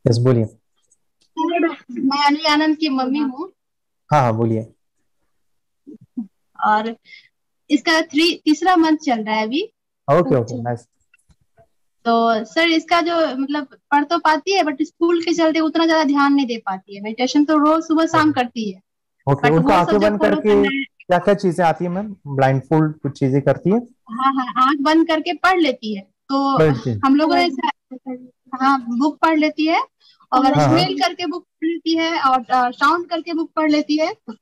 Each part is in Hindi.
यस बोलिए। मैं अली आनंद की मम्मी हूँ। हाँ हाँ बोलिए। और इसका तीसरा मंथ चल रहा है अभी। Okay okay nice. तो सर इसका जो मतलब पढ़ तो पाती है, बट स्कूल के चलते उतना ज्यादा ध्यान नहीं दे पाती है। मेडिटेशन तो रोज सुबह शाम करती है, ओके, बट उनको वो आंखें सब जो बंद फॉलो करके करना है। क्या क्या चीजें आती है मैम? ब्लाइंड फोल्ड कुछ चीजें करती है? हाँ हाँ, आंख बंद करके पढ़ लेती है। तो पढ़ती है। हम लोगों ने हाँ, बुक पढ़ लेती है। और हाँ हाँ। स्मेल करके बुक पढ़ लेती है, और साउंड करके बुक पढ़ लेती है। तो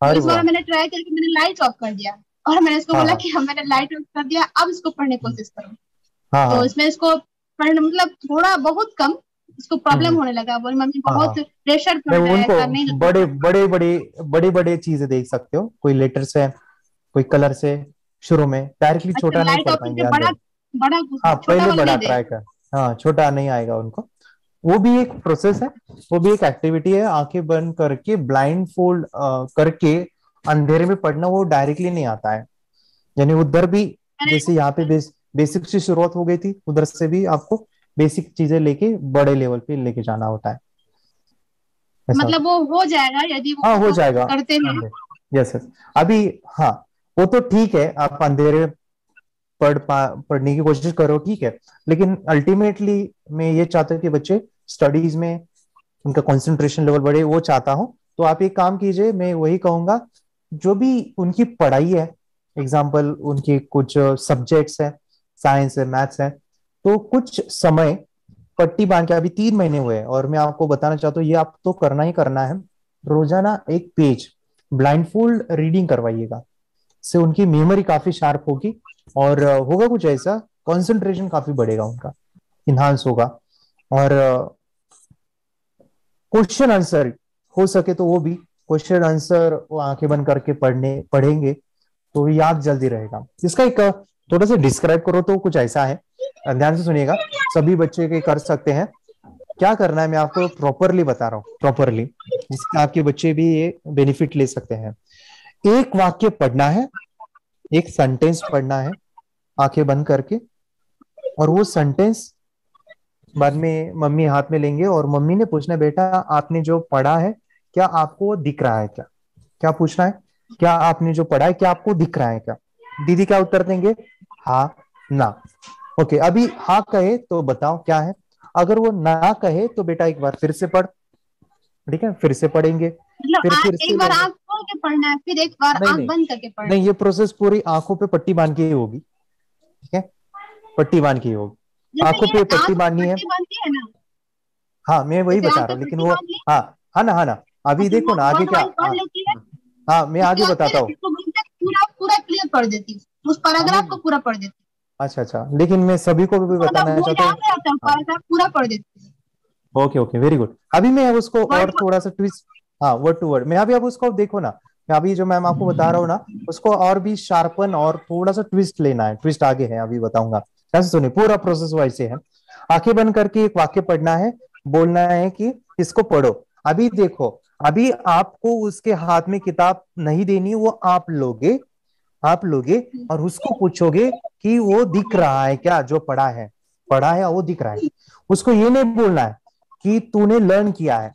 अरे इस बार वाह। मैंने ट्राई करके मैंने लाइट ऑफ कर दिया। और मैंने इसको हाँ बोला हाँ। कि मैंने लाइट ऑफ कर दिया, अब इसको पढ़ने की कोशिश करो। हाँ तो हाँ। इसमें इसको पढ़ने मतलब थोड़ा बहुत कम इसको प्रॉब्लम हम्म। होने लगा। बोली मम्मी हाँ हाँ। बहुत प्रेशर नहीं, पड़ रहा है, उनको ऐसा नहीं हो बड़े पा रहा। बड़े बड़े बड़े बड़े चीजें देख सकते हो, कोई लेटर से, कोई कलर से। शुरू में डायरेक्टली अच्छा, छोटा नहीं लाइट पढ़ ऑफ पाएंगे करके बड़ा, अंदर। बड़ा हाँ छोटा पहले वाला बड़ा नहीं ट्राई देगा। कर। हाँ छोटा नहीं आएगा उनको। वो भी एक प्रोसेस है। वो भी एक एक्टिविटी है, आंखें बंद करके ब्लाइंड फोल्ड करके अंधेरे में पढ़ना, वो डायरेक्टली नहीं आता है। यानी उधर भी, अरे जैसे यहाँ पे बेसिक से शुरुआत हो गई थी, उधर से भी आपको बेसिक चीजें लेके बड़े लेवल पे लेके जाना होता है। ऐसा होता मतलब वो हो जाएगा यदि है। हाँ हो वो जाएगा। करते हैं। Yes yes. अभी हाँ, वो तो ठीक है, आप अंधेरे में पढ़ने की कोशिश करो, ठीक है। लेकिन अल्टीमेटली मैं ये चाहता हूँ कि बच्चे स्टडीज में उनका कंसंट्रेशन लेवल बढ़े, वो चाहता हूँ। तो आप एक काम कीजिए, मैं वही कहूंगा, जो भी उनकी पढ़ाई है, एग्जाम्पल उनके कुछ सब्जेक्ट्स है, साइंस है, मैथ्स है, तो कुछ समय पट्टी बांध के, अभी 3 महीने हुए हैं और मैं आपको बताना चाहता हूँ, ये आप तो करना ही करना है। रोजाना एक पेज ब्लाइंडफोल्ड रीडिंग करवाइएगा, से उनकी मेमोरी काफी शार्प होगी। और होगा कुछ ऐसा, कंसंट्रेशन काफी बढ़ेगा उनका, इन्हांस होगा। और क्वेश्चन आंसर हो सके तो वो भी क्वेश्चन आंसर वो आंखें बंद करके पढ़ेंगे तो याद जल्दी रहेगा। इसका एक थोड़ा सा डिस्क्राइब करो तो कुछ ऐसा है, ध्यान से सुनिएगा, सभी बच्चे के कर सकते हैं। क्या करना है मैं आपको प्रॉपरली बता रहा हूँ, प्रॉपरली, जिससे आपके बच्चे भी ये बेनिफिट ले सकते हैं। एक वाक्य पढ़ना है, एक सेंटेंस पढ़ना है आंखें बंद करके, और वो सेंटेंस बाद में मम्मी हाथ में लेंगे और मम्मी ने पूछना है, बेटा आपने जो पढ़ा है क्या आपको दिख रहा है क्या? क्या पूछना है? क्या आपने जो पढ़ा है क्या आपको दिख रहा है क्या? दीदी क्या उत्तर देंगे? हाँ, ना। ओके, अभी हाँ कहे तो बताओ क्या है। अगर वो ना कहे तो बेटा एक बार फिर से पढ़। ठीक है, फिर से पढ़ेंगे, मतलब फिर से एक बार लेंगे। आंख खोल के पढ़ना है, फिर एक बार नहीं आंख नहीं बंद करके पढ़ना नहीं, है। ये प्रोसेस पूरी आंखों पे पट्टी बांध के ही होगी। ठीक है, पट्टी बांध के ही होगी। जैसे आंखों ये पे पट्टी आंख पे बांधनी है। पट्टी बांधती है ना, हाँ मैं वही जैसे बता आंख रहा पे हूँ, लेकिन पट्टी वो, बांध ली। हाँ, हाँ ना, हाँ ना। अभी अच्छा, देखो वो ना आगे वन क्या, वाइज पढ़ हाँ। लेती है। हाँ मैं उसके आगे बाद बताता फिर हूँ। इसको घंटे पूरा पूरा क्लियर कर देती है, उस हाँ मैं, पैराग्राफ को पूरा पढ़ देती अच्छा अच्छा, लेकिन मैं सभी को भी है। मतलब बताना वो चाहता हूँ। याद रहता है, हाँ, पैराग्राफ पूरा पढ़ देती है। Okay okay very good. अभी मैं अब उसको वर्ड। और थोड़ा सा ट्विस्ट, हाँ वर्ड टू वर्ड, मैं अभी अब उसको देखो ना, मैं अभी जो मैम आपको बता रहा हूँ ना, उसको और भी शार्पन और थोड़ा सा ट्विस्ट लेना है, ट्विस्ट आगे है अभी बताऊंगा। कैसे सुनिए, पूरा प्रोसेस वैसे है। आंखें बंद करके एक वाक्य पढ़ना है, बोलना है कि इसको पढ़ो। अभी देखो, अभी आपको उसके हाथ में किताब नहीं देनी, वो आप लोगे और उसको पूछोगे कि वो दिख रहा है क्या जो पढ़ा है वो दिख रहा है। उसको ये नहीं बोलना है कि तूने लर्न किया है,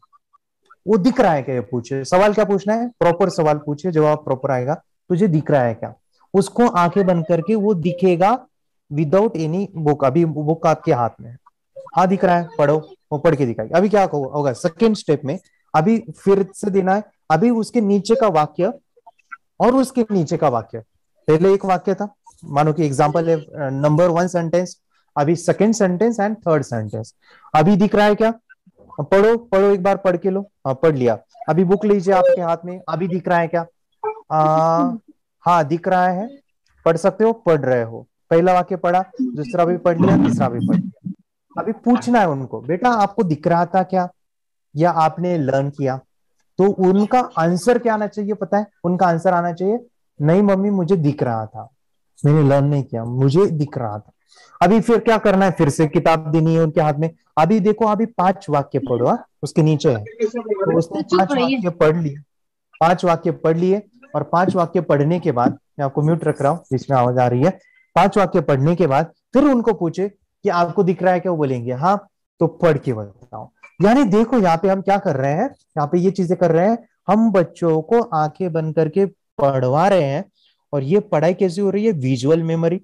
वो दिख रहा है क्या, ये पूछे। सवाल क्या पूछना है, प्रॉपर सवाल पूछे, जवाब प्रॉपर आएगा। तुझे दिख रहा है क्या? उसको आंखें बंद करके वो दिखेगा, विदाउट एनी बुक। अभी बुक आपके हाथ में है, हाँ दिख रहा है, पढ़ो। वो पढ़ के दिखाएगी। अभी क्या होगा सेकेंड स्टेप में, अभी फिर से देना है। अभी उसके नीचे का वाक्य और उसके नीचे का वाक्य, पहले एक वाक्य था, मानो कि एग्जांपल है नंबर वन सेंटेंस, अभी second sentence and third sentence. अभी दिख रहा है क्या? पढ़ो पढ़ो, एक बार पढ़ के लो। हाँ पढ़ लिया। अभी बुक लीजिए आपके हाथ में, अभी दिख रहा है क्या? आ, हाँ दिख रहा है, पढ़ सकते हो, पढ़ रहे हो। पहला वाक्य पढ़ा, दूसरा भी पढ़ लिया, तीसरा भी पढ़ लिया। अभी पूछना है उनको, बेटा आपको दिख रहा था क्या, या आपने लर्न किया? तो उनका आंसर क्या आना चाहिए पता है? उनका आंसर आना चाहिए, नहीं मम्मी मुझे दिख रहा था, मैंने लर्न नहीं किया, मुझे दिख रहा था। अभी फिर क्या करना है, फिर से किताब देनी है उनके हाथ में। अभी देखो, अभी 5 वाक्य पढ़ो, हाँ? उसके नीचे है, तो उसने तो चुप पांच रहिए। वाक्य पढ़ लिए। 5 वाक्य पढ़ लिए, और 5 वाक्य पढ़ने के बाद, मैं आपको म्यूट रख रहा हूँ, बीच में आवाज आ रही है। 5 वाक्य पढ़ने के बाद फिर उनको पूछे कि आपको दिख रहा है क्या, वो बोलेंगे हाँ, तो पढ़ के बताओ। यानी देखो यहाँ पे हम क्या कर रहे हैं, यहाँ पे ये चीजें कर रहे हैं, हम बच्चों को आंखें बंद करके पढ़वा रहे हैं। और ये पढ़ाई कैसी हो रही है, विजुअल मेमोरी,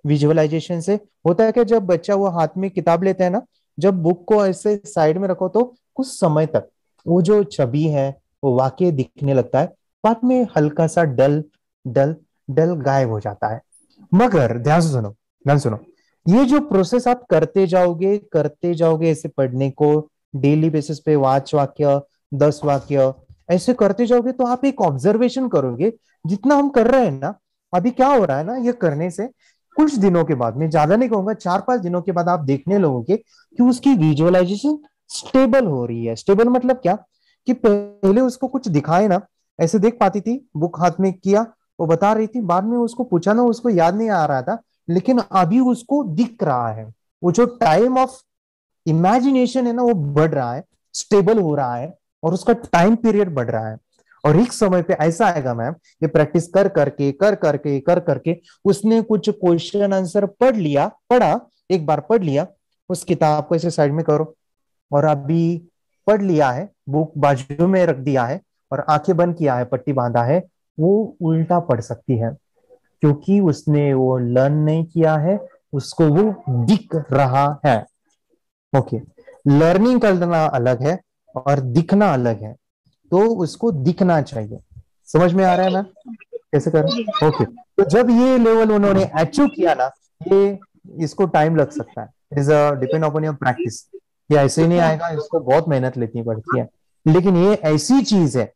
विजुअलाइजेशन से होता है कि जब बच्चा वो हाथ में किताब लेता है ना, जब बुक को ऐसे साइड में रखो तो कुछ समय तक वो जो छवि है वो वाकई दिखने लगता है, बाद में हल्का सा डल डल डल गायब हो जाता है। मगर ध्यान से सुनो, ध्यान से सुनो, ये जो प्रोसेस आप करते जाओगे ऐसे पढ़ने को, डेली बेसिस पे 5 वाक्य 10 वाक्य ऐसे करते जाओगे, तो आप एक ऑब्जर्वेशन करोगे जितना हम कर रहे हैं ना, अभी क्या हो रहा है ना, ये करने से कुछ दिनों के बाद, मैं ज्यादा नहीं कहूंगा, 4-5 दिनों के बाद आप देखने लगोगे कि उसकी विजुअलाइजेशन स्टेबल हो रही है। स्टेबल मतलब क्या, कि पहले उसको कुछ दिखाए ना, ऐसे देख पाती थी, बुक हाथ में किया वो बता रही थी, बाद में उसको पूछा ना उसको याद नहीं आ रहा था, लेकिन अभी उसको दिख रहा है, वो जो टाइम ऑफ इमेजिनेशन है ना वो बढ़ रहा है, स्टेबल हो रहा है, और उसका टाइम पीरियड बढ़ रहा है। और एक समय पे ऐसा आएगा मैम, ये प्रैक्टिस कर करके उसने कुछ क्वेश्चन आंसर पढ़ा, एक बार पढ़ लिया, उस किताब को ऐसे साइड में करो, और अभी पढ़ लिया है, बुक बाजू में रख दिया है और आंखें बंद किया है, पट्टी बांधा है, वो उल्टा पढ़ सकती है, क्योंकि उसने वो लर्न नहीं किया है, उसको वो दिख रहा है। ओके, लर्निंग करना अलग है और दिखना अलग है, तो उसको दिखना चाहिए। समझ में आ रहा है मैम कैसे करें? ओके, तो जब ये लेवल उन्होंने अचीव किया ना, ये इसको टाइम लग सकता है, it is depend upon your practice, ये ऐसे ही नहीं आएगा, इसको बहुत मेहनत लेनी पड़ती है। लेकिन ये ऐसी चीज है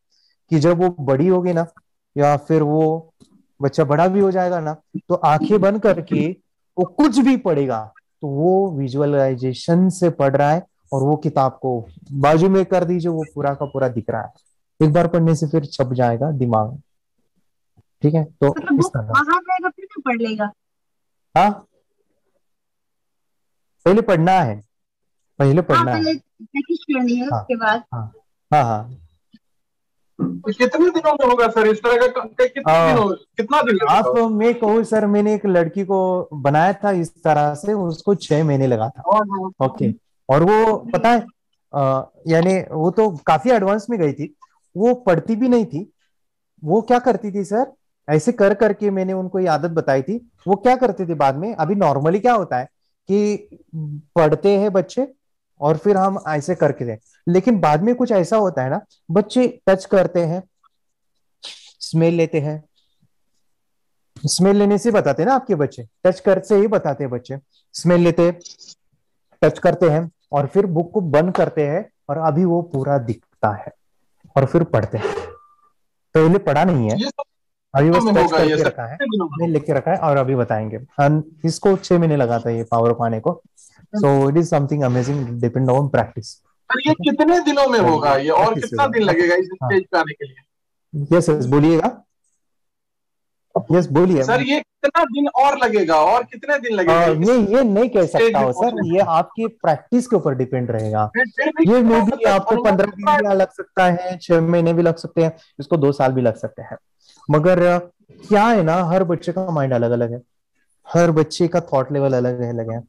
कि जब वो बड़ी होगी ना, या फिर वो बच्चा बड़ा भी हो जाएगा ना, तो आंखें बंद करके वो कुछ भी पढ़ेगा तो वो विजुअलाइजेशन से पढ़ रहा है, और वो किताब को बाजू में कर दीजिए, वो पूरा का पूरा दिख रहा है, एक बार पढ़ने से फिर छप जाएगा दिमाग में। ठीक है, तो मतलब इस बुक तरह वहां रहेगा फिर तो पढ़ लेगा। हाँ, पहले पढ़ना है, पहले हाँ, पढ़ना है। पहले प्रैक्टिस करनी है, हाँ उसके बाद। हाँ हाँ हाँ। तो कितने दिनों में होगा सर इस तरह का, कितना दिन आप लगेगा? मैं कहूँ सर, मैंने एक लड़की को बनाया था इस तरह से, उसको 6 महीने लगा था। ओके, और वो पता है यानी वो तो काफी एडवांस में गई थी, वो पढ़ती भी नहीं थी। वो क्या करती थी सर, ऐसे कर करके मैंने उनको ये आदत बताई थी, वो क्या करते थे बाद में, अभी नॉर्मली क्या होता है कि पढ़ते हैं बच्चे और फिर हम ऐसे करके दें, लेकिन बाद में कुछ ऐसा होता है ना, बच्चे टच करते हैं, स्मेल लेते हैं, स्मेल लेने से बताते हैं ना आपके बच्चे, टच कर से ही बताते हैं बच्चे, स्मेल लेते हैं, टच करते हैं, और फिर बुक को बंद करते हैं, और अभी वो पूरा दिखता है, और फिर पढ़ते हैं। तो ये पढ़ा नहीं है, ये सब अभी बस में टच होगा ये करके सर, रखा है, कितने दिनों में नहीं होगा? लिख के रखा है, और अभी बताएंगे। इसको 6 महीने लगा था ये पावर पाने को, so it is something amazing, depend on practice. Sir ये कितने दिनों में होगा ये, और प्रैक्टिस से कितना दिन होगा। लगेगा इस हाँ, स्टेज पे आने के लिए? यस यस बोलिएगा, यस बोलिए। सर ये कितना दिन और लगेगा, और कितने दिन लगेगा इस ये नहीं कह स्टेज सकता में हो सर, पहुंचने ये आपकी प्रैक्टिस के ऊपर डिपेंड रहेगा। फिर भी ये मे कितना भी मतलब आपको अनुमान 15 दिन भी लग सकता है, 6 महीने भी लग सकते हैं, इसको 2 साल भी लग सकते हैं। मगर क्या है ना, हर बच्चे का माइंड अलग अलग है, हर बच्चे का थॉट लेवल अलग अलग है,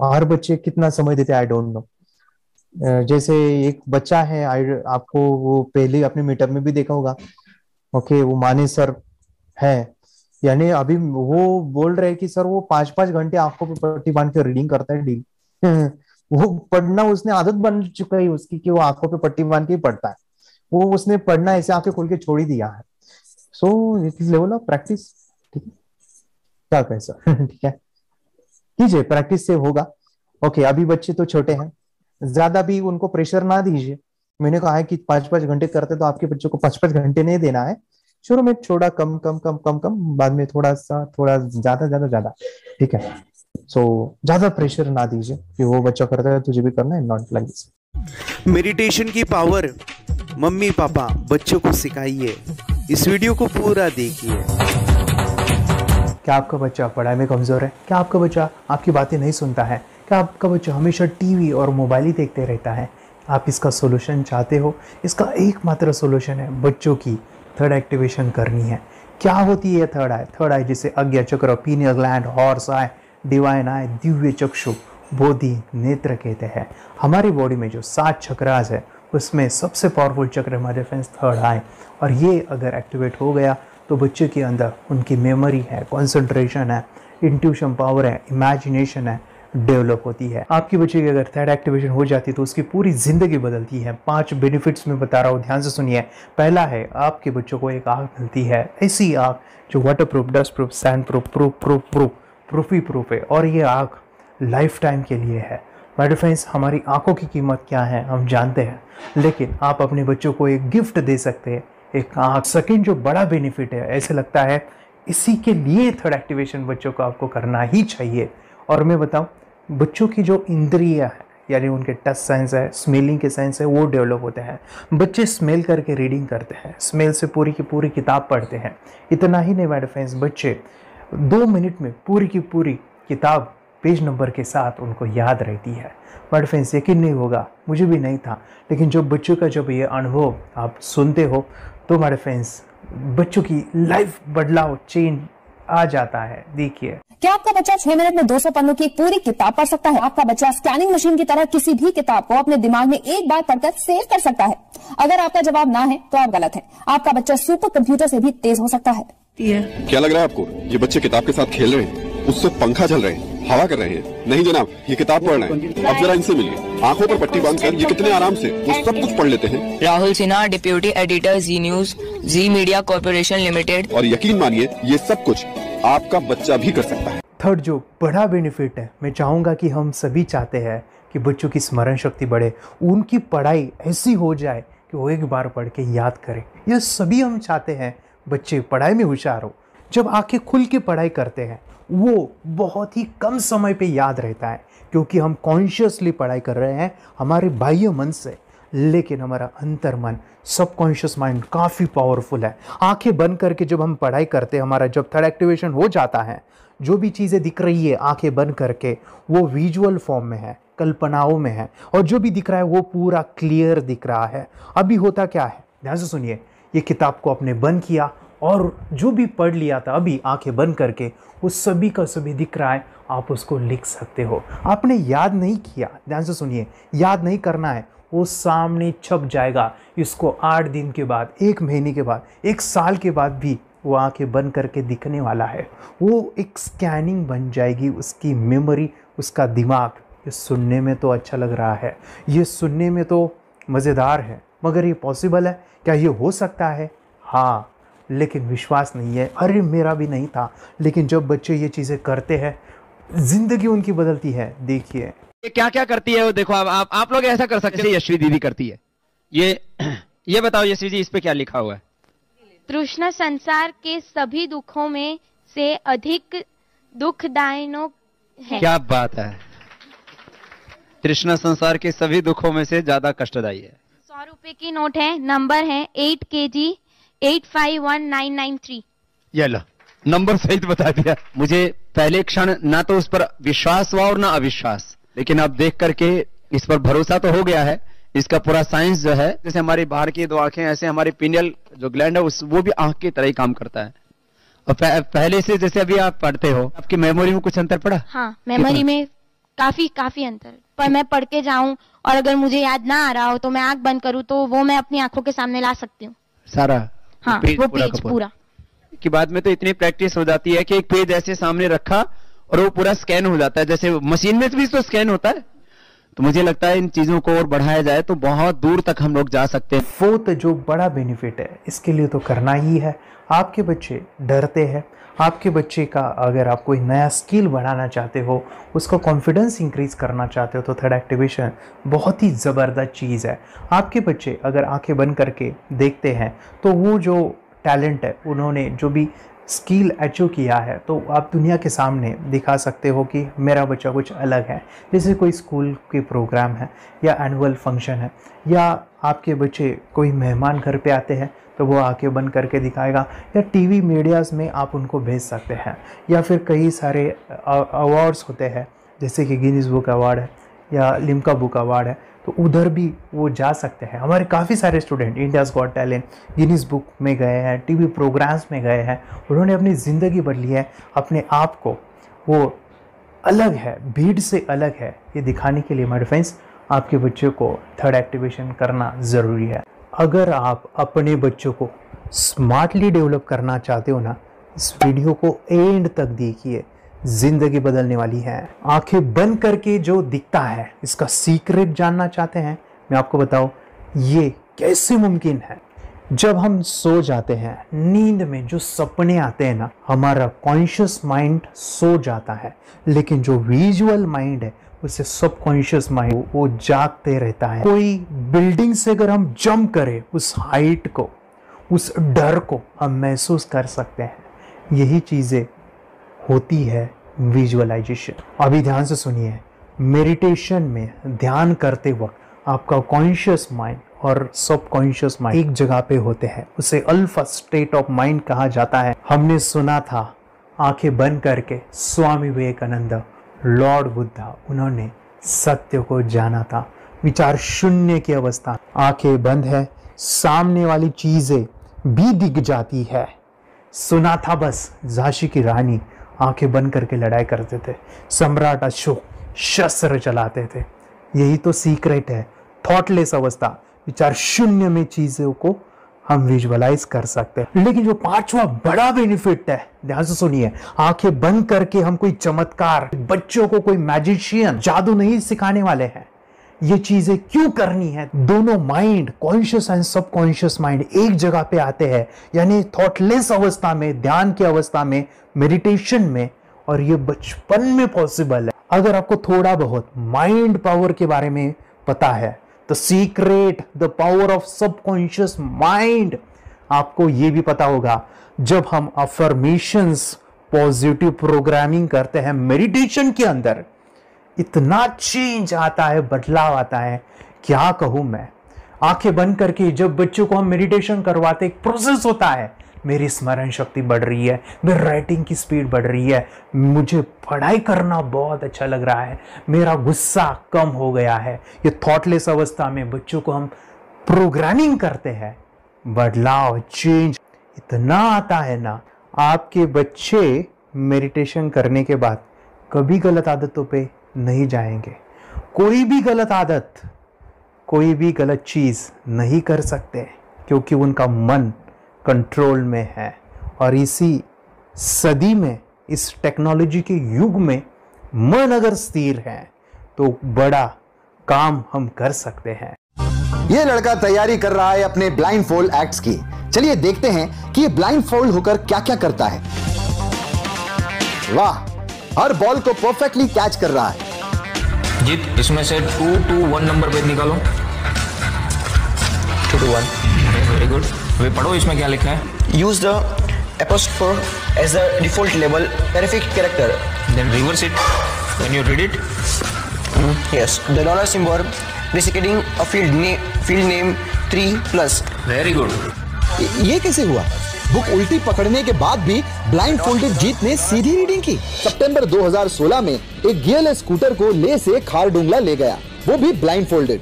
हर बच्चे कितना समय देते हैं आई डोंट नो। जैसे एक बच्चा है, आपको वो पहले अपने मीटअप में भी देखा होगा, ओके, वो माने सर है, यानी अभी वो बोल रहे हैं कि सर वो 5-5 घंटे आंखों पे पट्टी बांध के रीडिंग करता है डेली। वो पढ़ना उसने आदत बन चुका है उसकी, कि वो आंखों पे पट्टी बांध के ही पढ़ता है, वो उसने पढ़ना ऐसे आंखें खोल के छोड़ ही दिया है। So it is level of practice. ठीक है, क्या कैसा ठीक है, कीजिए, प्रैक्टिस से होगा। ओके, अभी बच्चे तो छोटे हैं, ज्यादा भी उनको प्रेशर ना दीजिए। मैंने कहा है कि 5-5 घंटे करते, तो आपके बच्चों को 5-5 घंटे नहीं देना है, शुरू में थोड़ा कम कम कम कम कम, बाद में थोड़ा सा थोड़ा ज्यादा ज्यादा ज्यादा। ठीक है, सो ज्यादा प्रेशर ना दीजिए कि वो बच्चा करता है तुझे भी करना है, नॉट लाइक दिस। मेडिटेशन की पावर मम्मी पापा बच्चों को सिखाइए। इस वीडियो को पूरा देखिए। क्या आपका बच्चा पढ़ाई में कमजोर है? क्या आपका बच्चा आपकी बातें नहीं सुनता है? क्या आपका बच्चा हमेशा टीवी और मोबाइल ही देखते रहता है? आप इसका सोल्यूशन चाहते हो? इसका एकमात्र सोल्यूशन है बच्चों की थर्ड एक्टिवेशन करनी है। क्या होती है थर्ड आई? थर्ड आई जिसे आज्ञा चक्र, pineal gland, Horus eye, divine eye, दिव्य चक्षु बोधि नेत्र कहते हैं। हमारी बॉडी में जो 7 चक्रास है उसमें सबसे पावरफुल चक्र हमारे फ्रेंड्स थर्ड आई, और ये अगर एक्टिवेट हो गया तो बच्चे के अंदर उनकी मेमोरी है, कंसंट्रेशन है, इंट्यूशन पावर है, इमेजिनेशन है, डेवलप होती है। आपकी बच्चे की अगर थर्ड एक्टिवेशन हो जाती है तो उसकी पूरी जिंदगी बदलती है। 5 बेनिफिट्स में बता रहा हूँ, ध्यान से सुनिए। पहला है, आपके बच्चों को एक आँख मिलती है, ऐसी आँख जो waterproof, dustproof, sandproof, proof ही प्रूफ है, और ये आँख लाइफ टाइम के लिए है। माय डियर फ्रेंड्स, हमारी आंखों की कीमत क्या है हम जानते हैं, लेकिन आप अपने बच्चों को एक गिफ्ट दे सकते हैं, एक आँख। सेकंड जो बड़ा बेनिफिट है, ऐसे लगता है इसी के लिए थर्ड एक्टिवेशन बच्चों को आपको करना ही चाहिए। और मैं बताऊं, बच्चों की जो इंद्रियां है, यानी उनके टच सेंस है, स्मेलिंग के सेंस है, वो डेवलप होते हैं। बच्चे स्मेल करके रीडिंग करते हैं, स्मेल से पूरी की पूरी किताब पढ़ते हैं। इतना ही नहीं माय डियर फ्रेंड्स, बच्चे 2 मिनट में पूरी की पूरी किताब पेज नंबर के साथ उनको याद रहती है। बट फ्रेंड्स, यकीन नहीं होगा, मुझे भी नहीं था, लेकिन जब बच्चों का जब ये अनुभव आप सुनते हो तो हमारे फ्रेंड्स बच्चों की लाइफ बदलाव, चेंज आ जाता है। देखिए, क्या आपका बच्चा 6 मिनट में 200 पन्नों की एक पूरी किताब पढ़ सकता है? आपका बच्चा स्कैनिंग मशीन की तरह किसी भी किताब को अपने दिमाग में एक बार पढ़कर सेव कर सकता है? अगर आपका जवाब ना है तो आप गलत है। आपका बच्चा सुपर कंप्यूटर से भी तेज हो सकता है। क्या लग रहा है आपको? ये बच्चे किताब के साथ खेल रहे हैं, उससे पंखा चल रहे हैं, हवा कर रहे हैं? नहीं जनाब, ये किताब पढ़ रहे हैं। अब जरा इनसे मिलिए, आंखों पर पट्टी बांधकर ये कितने आराम से वो सब कुछ पढ़ लेते हैं। राहुल सिन्हा, डिप्यूटी एडिटर, जी न्यूज, जी मीडिया कॉर्पोरेशन लिमिटेड। और यकीन मानिए, ये सब कुछ आपका बच्चा भी कर सकता है। थर्ड जो बड़ा बेनिफिट है, मैं चाहूँगा कि हम सभी चाहते हैं कि बच्चों की स्मरण शक्ति बढ़े, उनकी पढ़ाई ऐसी हो जाए कि वो एक बार पढ़ के याद करें। यह सभी हम चाहते हैं, बच्चे पढ़ाई में होशियार हो। जब आंखें खुल के पढ़ाई करते हैं वो बहुत ही कम समय पे याद रहता है, क्योंकि हम कॉन्शियसली पढ़ाई कर रहे हैं हमारे बाह्य मन से, लेकिन हमारा अंतर मन, सबकॉन्शियस माइंड काफ़ी पावरफुल है। आंखें बंद करके जब हम पढ़ाई करते हैं, हमारा जब थर्ड एक्टिवेशन हो जाता है, जो भी चीज़ें दिख रही है आंखें बंद करके, वो विजुअल फॉर्म में है, कल्पनाओं में है, और जो भी दिख रहा है वो पूरा क्लियर दिख रहा है। अभी होता क्या है, ध्यान से सुनिए। ये किताब को आपने बंद किया और जो भी पढ़ लिया था अभी आंखें बंद करके, वो सभी का सभी दिख रहा है, आप उसको लिख सकते हो। आपने याद नहीं किया, ध्यान से सुनिए, याद नहीं करना है, वो सामने छप जाएगा। इसको 8 दिन के बाद, 1 महीने के बाद, 1 साल के बाद भी वो आंखें बंद करके दिखने वाला है। वो एक स्कैनिंग बन जाएगी, उसकी मेमोरी, उसका दिमाग। ये सुनने में तो अच्छा लग रहा है, ये सुनने में तो मज़ेदार है, मगर ये पॉसिबल है क्या? ये हो सकता है, हाँ, लेकिन विश्वास नहीं है। अरे मेरा भी नहीं था, लेकिन जब बच्चे ये चीज़ें करते हैं, जिंदगी उनकी बदलती है। देखिए ये क्या क्या करती है वो देखो। आप लोग ऐसा कर सकते हैं, यशवी दीदी करती है। ये बताओ यशवी जी, इस पे क्या लिखा हुआ है? तृष्णा संसार के सभी दुखों में से अधिक दुखदायक है। क्या बात है, तृष्णा संसार के सभी दुखों में से ज्यादा कष्टदायी है। 100 रुपए की नोट है, नंबर है 8 kg 851993। ये लो, नंबर सहित बता दिया। मुझे पहले क्षण ना तो उस पर विश्वास हुआ और ना अविश्वास, लेकिन अब देख करके इस पर भरोसा तो हो गया है। इसका पूरा साइंस जो है, जैसे हमारी बाहर की 2 आंखें, ऐसे हमारी पिनियल जो ग्लैंड है वो भी आंख की तरह ही काम करता है। और पहले से जैसे अभी आप पढ़ते हो, आपकी मेमोरी में कुछ अंतर पड़ा? हाँ, मेमोरी में काफी अंतर। पर मैं पढ़ के जाऊं और अगर मुझे याद ना आ रहा हो तो मैं आंख बंद करूं तो वो मैं अपनी आंखों के सामने ला सकती हूँ सारा। हाँ, वो पेज पूरा की बाद में तो इतनी प्रैक्टिस हो जाती है कि एक पेज ऐसे सामने रखा और वो पूरा स्कैन हो जाता है, जैसे मशीन में भी तो स्कैन होता है। तो मुझे लगता है इन चीजों को और बढ़ाया जाए तो बहुत दूर तक हम लोग जा सकते हैं। फोर्थ जो बड़ा बेनिफिट है, इसके लिए तो करना ही है। आपके बच्चे डरते हैं, आपके बच्चे का अगर आप कोई नया स्किल बढ़ाना चाहते हो, उसका कॉन्फिडेंस इंक्रीज करना चाहते हो, तो थर्ड एक्टिवेशन बहुत ही ज़बरदस्त चीज़ है। आपके बच्चे अगर आंखें बंद करके देखते हैं तो वो जो टैलेंट है, उन्होंने जो भी स्किल अचीव किया है, तो आप दुनिया के सामने दिखा सकते हो कि मेरा बच्चा कुछ अलग है। जैसे कोई स्कूल के प्रोग्राम है या एनुअल फंक्शन है, या आपके बच्चे कोई मेहमान घर पे आते हैं तो वो आके बंद करके दिखाएगा, या टीवी मीडियाज़ में आप उनको भेज सकते हैं, या फिर कई सारे अवार्ड्स होते हैं जैसे कि गिनीज बुक अवार्ड है या लिम्का बुक अवार्ड है, तो उधर भी वो जा सकते हैं। हमारे काफ़ी सारे student India's got talent, Guinness book में गए हैं, टीवी प्रोग्राम्स में गए हैं, उन्होंने अपनी ज़िंदगी बदली है, अपने आप को वो अलग है, भीड़ से अलग है, ये दिखाने के लिए मेरे फ्रेंड्स आपके बच्चों को थर्ड एक्टिवेशन करना ज़रूरी है। अगर आप अपने बच्चों को स्मार्टली डेवलप करना चाहते हो ना, इस वीडियो को एंड तक देखिए, जिंदगी बदलने वाली है। आंखें बंद करके जो दिखता है, इसका सीक्रेट जानना चाहते हैं, मैं आपको बताऊं ये कैसे मुमकिन है। जब हम सो जाते हैं, नींद में जो सपने आते हैं ना, हमारा कॉन्शियस माइंड सो जाता है, लेकिन जो विजुअल माइंड है उससे सब कॉन्शियस माइंड वो जागते रहता है। कोई बिल्डिंग से अगर हम जंप करें, उस हाइट को, उस डर को हम महसूस कर सकते हैं। यही चीजें होती है विजुअलाइजेशन। अभी ध्यान से सुनिए, मेडिटेशन में ध्यान करते वक्त आपका कॉन्शियस माइंड और सब कॉन्शियस माइंड एक जगह पे होते हैं, उसे अल्फा स्टेट ऑफ माइंड कहा जाता है। हमने सुना था आंखें बंद करके स्वामी विवेकानंद, लॉर्ड बुद्धा, उन्होंने सत्य को जाना था। विचार शून्य की अवस्था, आंखें बंद है, सामने वाली चीजें भी दिख जाती है। सुना था बस झांसी की रानी आंखें बंद करके लड़ाई करते थे, सम्राट अशोक शस्त्र चलाते थे। यही तो सीक्रेट है, थॉटलेस अवस्था, विचार शून्य में चीजों को हम विजुअलाइज कर सकते हैं। लेकिन जो पांचवा बड़ा बेनिफिट है, ध्यान से सुनिए, आंखें बंद करके हम कोई चमत्कार, बच्चों को कोई मैजिशियन जादू नहीं सिखाने वाले हैं। ये चीजें क्यों करनी है? दोनों mind, conscious and subconscious mind एक जगह पे आते हैं, यानी थॉटलेस अवस्था में, ध्यान की अवस्था में, मेडिटेशन में, और ये बचपन में पॉसिबल है। अगर आपको थोड़ा बहुत माइंड पावर के बारे में पता है, the secret, the power of subconscious mind, आपको ये भी पता होगा जब हम अफर्मेशंस, पॉजिटिव प्रोग्रामिंग करते हैं मेडिटेशन के अंदर, इतना चेंज आता है, बदलाव आता है, क्या कहूं मैं। आंखें बंद करके जब बच्चों को हम मेडिटेशन करवाते, एक प्रोसेस होता है, मेरी स्मरण शक्ति बढ़ रही है, मेरी राइटिंग की स्पीड बढ़ रही है, मुझे पढ़ाई करना बहुत अच्छा लग रहा है, मेरा गुस्सा कम हो गया है। ये थॉटलेस अवस्था में बच्चों को हम प्रोग्रामिंग करते हैं, बदलाव, चेंज इतना आता है ना। आपके बच्चे मेडिटेशन करने के बाद कभी गलत आदतों पे नहीं जाएंगे। कोई भी गलत आदत, कोई भी गलत चीज नहीं कर सकते, क्योंकि उनका मन कंट्रोल में है। और इसी सदी में, इस टेक्नोलॉजी के युग में, मन अगर स्थिर है तो बड़ा काम हम कर सकते हैं। ये लड़का तैयारी कर रहा है अपने ब्लाइंड फोल्ड एक्ट्स की। चलिए देखते हैं कि ये ब्लाइंड फोल्ड होकर क्या क्या करता है। वाह, हर बॉल को परफेक्टली कैच कर रहा है। जीत, इसमें से 2 to 1 नंबर पे निकालो। 2 to 1, वेरी गुड। वे पढ़ो, इसमें क्या लिखा है? Use the apostrophe as the default label terrific character. Then reverse it when you read it. Yes, the dollar symbol designating a field name 3+. Very good. ये कैसे हुआ? बुक उल्टी पकड़ने के बाद भी ब्लाइंड फोल्डेड जीत ने सीधी रीडिंग की। सितंबर 2016 में एक गियरलेस स्कूटर को ले से खारडुंगला ले गया, वो भी ब्लाइंड फोल्डेड।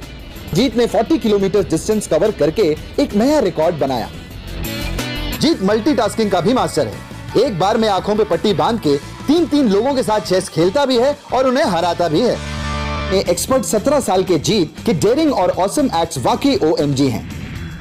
जीत ने 40 किलोमीटर डिस्टेंस कवर करके एक नया रिकॉर्ड बनाया। जीत मल्टीटास्किंग का भी मास्टर है। एक बार में आंखों पे पट्टी बांध के 3-3 लोगों के साथ चेस खेलता भी है और उन्हें हराता भी है। एक्सपर्ट 17 साल के जीत के डेयरिंग और ऑसम एक्ट्स वाकई OMG हैं।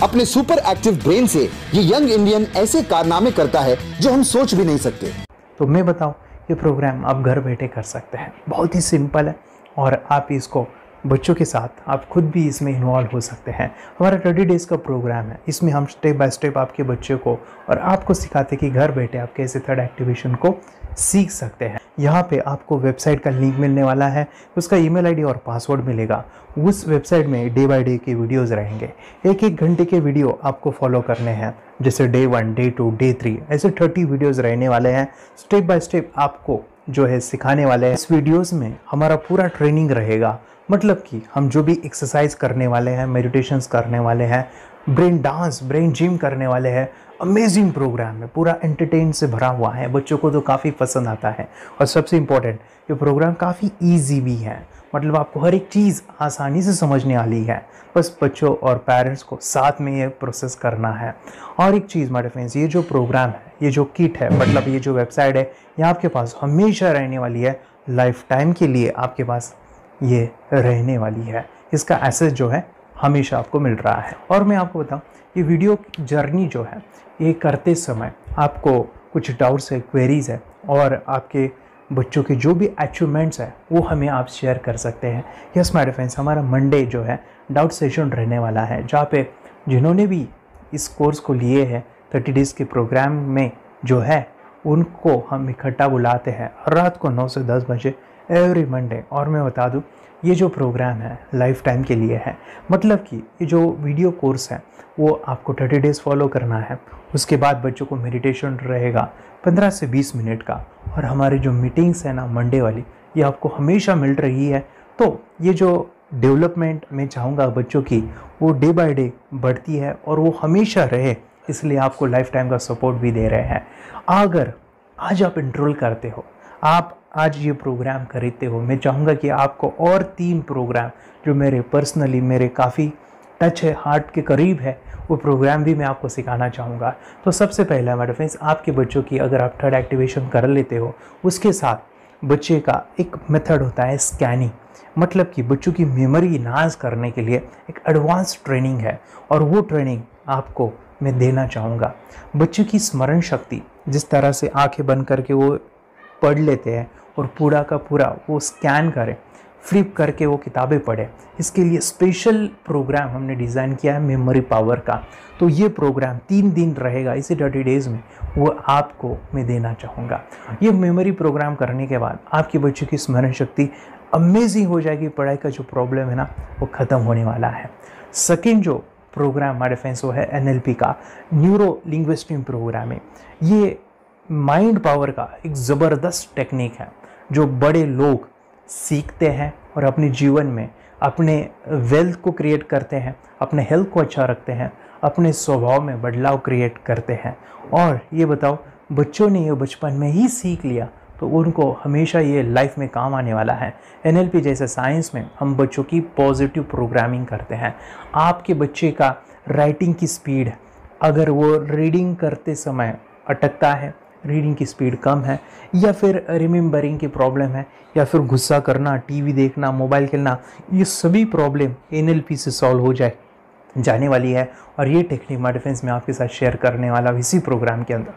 अपने सुपर एक्टिव ब्रेन से ये यंग इंडियन ऐसे कारनामे करता है जो हम सोच भी नहीं सकते। तो मैं बताऊं, ये प्रोग्राम आप घर बैठे कर सकते हैं, बहुत ही सिंपल है, और आप इसको बच्चों के साथ आप खुद भी इसमें इन्वॉल्व हो सकते हैं। हमारा 30 डेज का प्रोग्राम है, इसमें हम स्टेप बाय स्टेप आपके बच्चे को और आपको सिखाते कि घर बैठे आप कैसे थर्ड एक्टिवेशन को सीख सकते हैं। यहाँ पे आपको वेबसाइट का लिंक मिलने वाला है, उसका ईमेल आईडी और पासवर्ड मिलेगा। उस वेबसाइट में डे बाय डे के वीडियोस रहेंगे, 1-1 घंटे के वीडियो आपको फॉलो करने हैं, जैसे डे 1, डे 2, डे 3, ऐसे 30 वीडियोस रहने वाले हैं। स्टेप बाय स्टेप आपको जो है सिखाने वाले हैं। इस वीडियोस में हमारा पूरा ट्रेनिंग रहेगा, मतलब कि हम जो भी एक्सरसाइज करने वाले हैं, मेडिटेशंस करने वाले हैं, ब्रेन डांस, ब्रेन जिम करने वाले हैं। अमेजिंग प्रोग्राम है, पूरा एंटरटेन से भरा हुआ है, बच्चों को तो काफ़ी पसंद आता है। और सबसे इम्पोर्टेंट, ये प्रोग्राम काफ़ी ईजी भी है, मतलब आपको हर एक चीज़ आसानी से समझने वाली है। बस बच्चों और पेरेंट्स को साथ में ये प्रोसेस करना है। और एक चीज़ मेरे फ्रेंड्स, ये जो प्रोग्राम है, ये जो किट है, मतलब ये जो वेबसाइट है, ये आपके पास हमेशा रहने वाली है। लाइफ टाइम के लिए आपके पास ये रहने वाली है। इसका एक्सेस जो है हमेशा आपको मिल रहा है। और मैं आपको बताऊं, ये वीडियो जर्नी जो है ये करते समय आपको कुछ डाउट्स है, क्वेरीज है और आपके बच्चों के जो भी अचीवमेंट्स है वो हमें आप शेयर कर सकते हैं। यस माय डियर फ्रेंड्स, हमारा मंडे जो है डाउट सेशन रहने वाला है, जहाँ पे जिन्होंने भी इस कोर्स को लिए हैं 30 डेज़ के प्रोग्राम में जो है उनको हम इकट्ठा बुलाते हैं रात को 9 से 10 बजे एवरी मंडे। और मैं बता दूं, ये जो प्रोग्राम है लाइफ टाइम के लिए है। मतलब कि ये जो वीडियो कोर्स है वो आपको 30 डेज़ फॉलो करना है। उसके बाद बच्चों को मेडिटेशन रहेगा 15 से 20 मिनट का। और हमारी जो मीटिंग्स है ना मंडे वाली, ये आपको हमेशा मिल रही है। तो ये जो डेवलपमेंट मैं चाहूँगा बच्चों की, वो डे बाय डे बढ़ती है और वो हमेशा रहे, इसलिए आपको लाइफ टाइम का सपोर्ट भी दे रहे हैं। अगर आज आप इनरोल करते हो, आप आज ये प्रोग्राम खरीदते हो, मैं चाहूँगा कि आपको और 3 प्रोग्राम जो मेरे पर्सनली मेरे काफ़ी टच है, हार्ट के करीब है, वो प्रोग्राम भी मैं आपको सिखाना चाहूँगा। तो सबसे पहला मेरे फ्रेंड्स, आपके बच्चों की अगर आप थर्ड एक्टिवेशन कर लेते हो, उसके साथ बच्चे का एक मेथड होता है स्कैनिंग। मतलब कि बच्चों की मेमोरी इन्हांस करने के लिए एक एडवांस ट्रेनिंग है और वो ट्रेनिंग आपको मैं देना चाहूँगा। बच्चों की स्मरण शक्ति, जिस तरह से आंखें बंद करके वो पढ़ लेते हैं और पूरा का पूरा वो स्कैन करें, फ्लिप करके वो किताबें पढ़े, इसके लिए स्पेशल प्रोग्राम हमने डिज़ाइन किया है मेमोरी पावर का। तो ये प्रोग्राम 3 दिन रहेगा, इसी 30 डेज़ में वो आपको मैं देना चाहूँगा। ये मेमोरी प्रोग्राम करने के बाद आपके बच्चों की स्मरण शक्ति अमेजिंग हो जाएगी। पढ़ाई का जो प्रॉब्लम है ना वो ख़त्म होने वाला है। सेकेंड जो प्रोग्राम हमारे फ्रेंड्स वो है NLP का, न्यूरो लिंग्विस्टिक प्रोग्राम है। ये माइंड पावर का एक ज़बरदस्त टेक्निक है जो बड़े लोग सीखते हैं और अपने जीवन में अपने वेल्थ को क्रिएट करते हैं, अपने हेल्थ को अच्छा रखते हैं, अपने स्वभाव में बदलाव क्रिएट करते हैं। और ये बताओ, बच्चों ने ये बचपन में ही सीख लिया तो उनको हमेशा ये लाइफ में काम आने वाला है। NLP जैसे साइंस में हम बच्चों की पॉजिटिव प्रोग्रामिंग करते हैं। आपके बच्चे का राइटिंग की स्पीड, अगर वो रीडिंग करते समय अटकता है, रीडिंग की स्पीड कम है, या फिर रिमेंबरिंग की प्रॉब्लम है, या फिर गुस्सा करना, टीवी देखना, मोबाइल खेलना, ये सभी प्रॉब्लम NLP से सॉल्व हो जाने वाली है। और ये टेक्निक माय डिफेंस में आपके साथ शेयर करने वाला इसी प्रोग्राम के अंदर।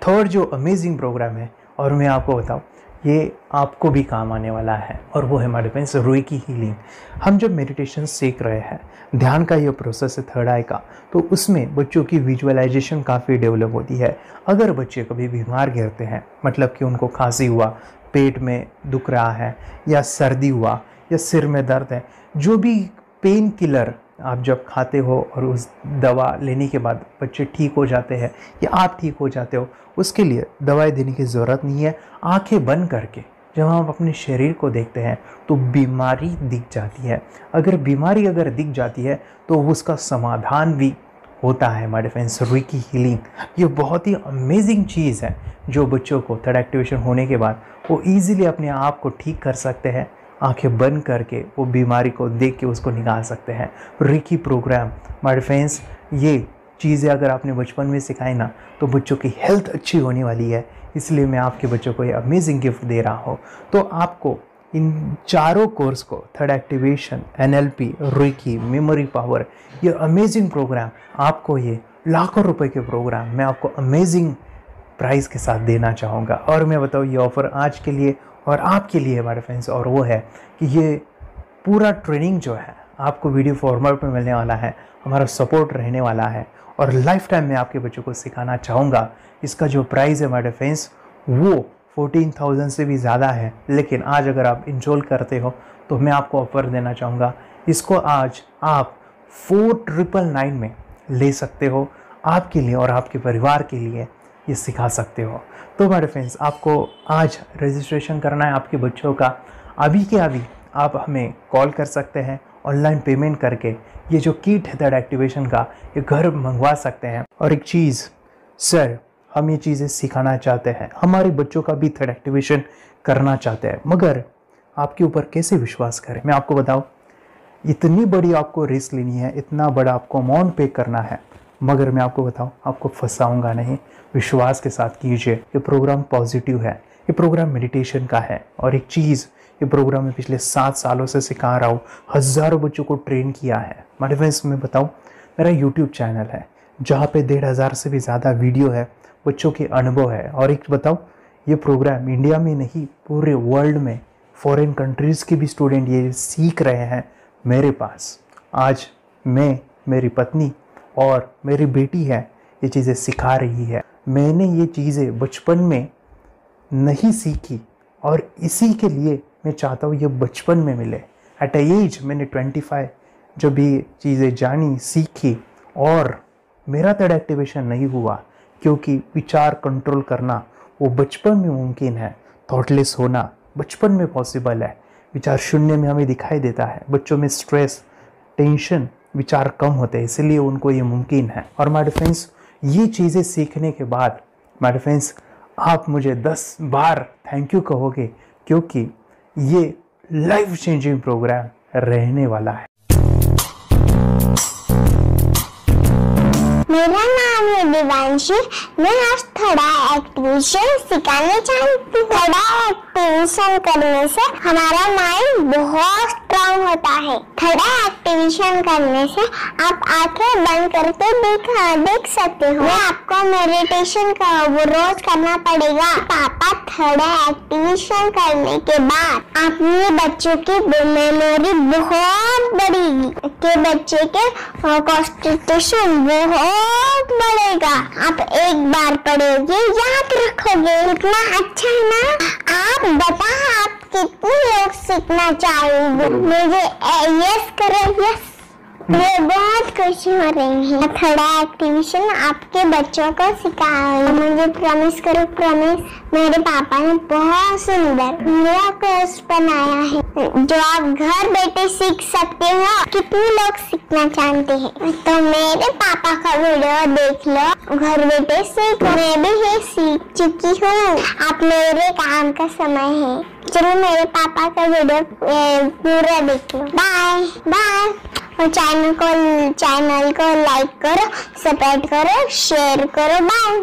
थर्ड जो अमेजिंग प्रोग्राम है, और मैं आपको बताऊं, ये आपको भी काम आने वाला है, और वो है माय डिफेंस रेकी हीलिंग। हम जब मेडिटेशन सीख रहे हैं, ध्यान का ये प्रोसेस है थर्ड आई का, तो उसमें बच्चों की विजुअलाइजेशन काफ़ी डेवलप होती है। अगर बच्चे कभी बीमार गिरते हैं, मतलब कि उनको खांसी हुआ, पेट में दुख रहा है, या सर्दी हुआ, या सिर में दर्द है, जो भी पेन किलर आप जब खाते हो और उस दवा लेने के बाद बच्चे ठीक हो जाते हैं या आप ठीक हो जाते हो, उसके लिए दवाई देने की ज़रूरत नहीं है। आंखें बंद करके जब हम अपने शरीर को देखते हैं तो बीमारी दिख जाती है। अगर बीमारी दिख जाती है तो उसका समाधान भी होता है। हमारे फ्रेंड्स, रेकी हीलिंग ये बहुत ही अमेजिंग चीज़ है जो बच्चों को थर्ड एक्टिवेशन होने के बाद वो ईजिली अपने आप को ठीक कर सकते हैं। आंखें बंद करके वो बीमारी को देख के उसको निकाल सकते हैं। रेकी प्रोग्राम माय फ्रेंड्स, ये चीज़ें अगर आपने बचपन में सिखाई ना तो बच्चों की हेल्थ अच्छी होने वाली है। इसलिए मैं आपके बच्चों को ये अमेजिंग गिफ्ट दे रहा हूँ। तो आपको इन चारों कोर्स को, third activation, NLP, reiki, memory power, ये अमेजिंग प्रोग्राम, आपको ये लाखों रुपए के प्रोग्राम मैं आपको अमेजिंग प्राइस के साथ देना चाहूँगा। और मैं बताऊँ, ये ऑफ़र आज के लिए और आपके लिए हमारे फ्रेंड्स, और वो है कि ये पूरा ट्रेनिंग जो है आपको वीडियो फॉर्मेट में मिलने वाला है, हमारा सपोर्ट रहने वाला है, और लाइफ टाइम में आपके बच्चों को सिखाना चाहूँगा। इसका जो प्राइस है हमारे फ्रेंड्स वो 14,000 से भी ज़्यादा है, लेकिन आज अगर आप इनरोल करते हो तो मैं आपको ऑफ़र देना चाहूँगा। इसको आज आप 4,999 में ले सकते हो। आपके लिए और आपके परिवार के लिए ये सिखा सकते हो। तो हमारे फ्रेंड्स, आपको आज रजिस्ट्रेशन करना है आपके बच्चों का। अभी के अभी आप हमें कॉल कर सकते हैं, ऑनलाइन पेमेंट करके ये जो किट है थर्ड एक्टिवेशन का, ये घर मंगवा सकते हैं। और एक चीज़ सर, हम ये चीज़ें सिखाना चाहते हैं, हमारे बच्चों का भी थर्ड एक्टिवेशन करना चाहते हैं, मगर आपके ऊपर कैसे विश्वास करें? मैं आपको बताऊं, इतनी बड़ी आपको रिस्क लेनी है, इतना बड़ा आपको अमाउंट पे करना है, मगर मैं आपको बताऊं, आपको फंसाऊंगा नहीं। विश्वास के साथ कीजिए। ये प्रोग्राम पॉजिटिव है, ये प्रोग्राम मेडिटेशन का है और एक चीज़ ये प्रोग्राम में पिछले 7 सालों से सिखा रहा हूँ, हज़ारों बच्चों को ट्रेन किया है। मेरे फ्रेंड्स मैं बताऊँ, मेरा यूट्यूब चैनल है जहाँ पे 1500 से भी ज़्यादा वीडियो है, बच्चों के अनुभव है। और एक बताऊँ, ये प्रोग्राम इंडिया में नहीं पूरे वर्ल्ड में फॉरेन कंट्रीज़ के भी स्टूडेंट ये सीख रहे हैं मेरे पास। आज मैं, मेरी पत्नी और मेरी बेटी है ये चीज़ें सिखा रही है। मैंने ये चीज़ें बचपन में नहीं सीखी और इसी के लिए मैं चाहता हूँ ये बचपन में मिले। एट एज मैंने 25 जब ये चीज़ें जानी, सीखी और मेरा थर्ड एक्टिवेशन नहीं हुआ क्योंकि विचार कंट्रोल करना वो बचपन में मुमकिन है। थॉटलेस होना बचपन में पॉसिबल है। विचार शून्य में हमें दिखाई देता है। बच्चों में स्ट्रेस, टेंशन, विचार कम होते हैं, इसलिए उनको ये मुमकिन है। और माय फ्रेंड्स, ये चीज़ें सीखने के बाद माय फ्रेंड्स आप मुझे 10 बार थैंक यू कहोगे क्योंकि ये लाइफ चेंजिंग प्रोग्राम रहने वाला है। मेरा नाम है दिवांशी। मैं आज थोड़ा एक्टिवेशन सिखाने चाहती हूँ। थोड़ा एक्टिवेशन करने से हमारा माइंड बहुत स्ट्रांग होता है। थोड़ा एक्टिवेशन करने से आप आंखें बंद करके देख सकते हो। मैं आपको मेडिटेशन का वो रोज करना पड़ेगा। पापा थोड़ा एक्टिवेशन करने के बाद अपने बच्चों की मेमोरी बहुत बढ़ेगी के बच्चे के कॉन्सेंट्रेशन बहुत बढ़ेगा। आप एक बार पढ़ोगे याद रखोगे, इतना अच्छा है ना। आप बताओ आप कितने लोग सीखना चाहोगे? मुझे यस करो, यस। मैं बहुत खुश हो रही हूँ। थोड़ा एक्टिवेशन आपके बच्चों को सिखाओ। मुझे प्रॉमिस करो, प्रॉमिस। मेरे पापा ने बहुत सुंदर मेरा कोर्स बनाया है जो आप घर बैठे सीख सकते हो। कितने लोग सीखना चाहते हैं तो मेरे पापा का वीडियो देख लो, घर बैठे सीखो। मैं भी ये सीख चुकी हूँ। आप मेरे काम का समय है। चलो मेरे पापा का वीडियो पूरा देख लो। Bye bye. और चैनल को लाइक करो, सपोर्ट करो, शेयर करो। बाय।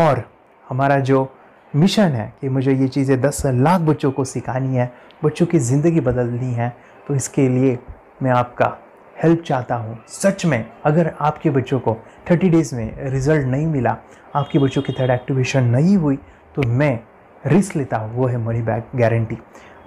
और हमारा जो मिशन है कि मुझे ये चीज़ें 10 लाख बच्चों को सिखानी है, बच्चों की ज़िंदगी बदलनी है, तो इसके लिए मैं आपका हेल्प चाहता हूँ। सच में अगर आपके बच्चों को 30 डेज़ में रिज़ल्ट नहीं मिला, आपके बच्चों की थर्ड एक्टिवेशन नहीं हुई, तो मैं रिस्क लेता हूँ, वो है मनी बैक गारंटी।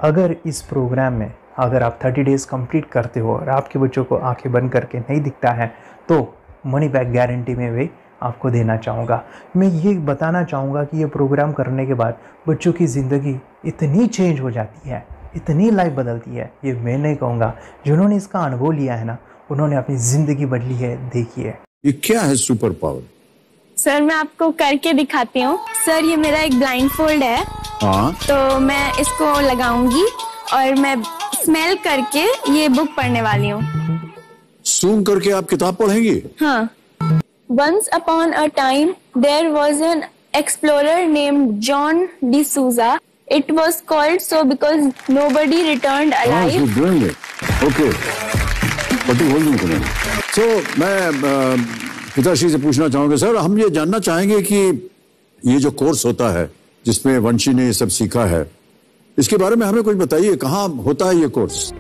अगर इस प्रोग्राम में अगर आप 30 डेज़ कंप्लीट करते हो और आपके बच्चों को आंखें बंद करके नहीं दिखता है तो मनी बैक गारंटी में भी आपको देना चाहूँगा। मैं ये बताना चाहूँगा कि ये प्रोग्राम करने के बाद बच्चों की ज़िंदगी इतनी चेंज हो जाती है, इतनी लाइफ बदलती है, ये मैं नहीं कहूँगा। जिन्होंने इसका अनुभव लिया है ना, उन्होंने अपनी ज़िंदगी बदली है। देखिए ये क्या है सुपर पावर? सर मैं आपको करके दिखाती हूँ। सर ये मेरा एक ब्लाइंड फोल्ड है। हाँ। तो मैं इसको लगाऊंगी और मैं स्मेल करके ये बुक पढ़ने वाली हूँ। सूंघ करके आप किताब पढ़ेंगी? हाँ। Once upon a time, there was an explorer named John D'Souza. It was called so because nobody returned alive. Oh, doing it. Okay. What are you holding today? So, मैं पिताश्री से पूछना चाहूँगा, सर हम ये जानना चाहेंगे कि ये जो कोर्स होता है जिसमें वंशी ने ये सब सीखा है, इसके बारे में हमें कुछ बताइए। कहाँ होता है ये कोर्स?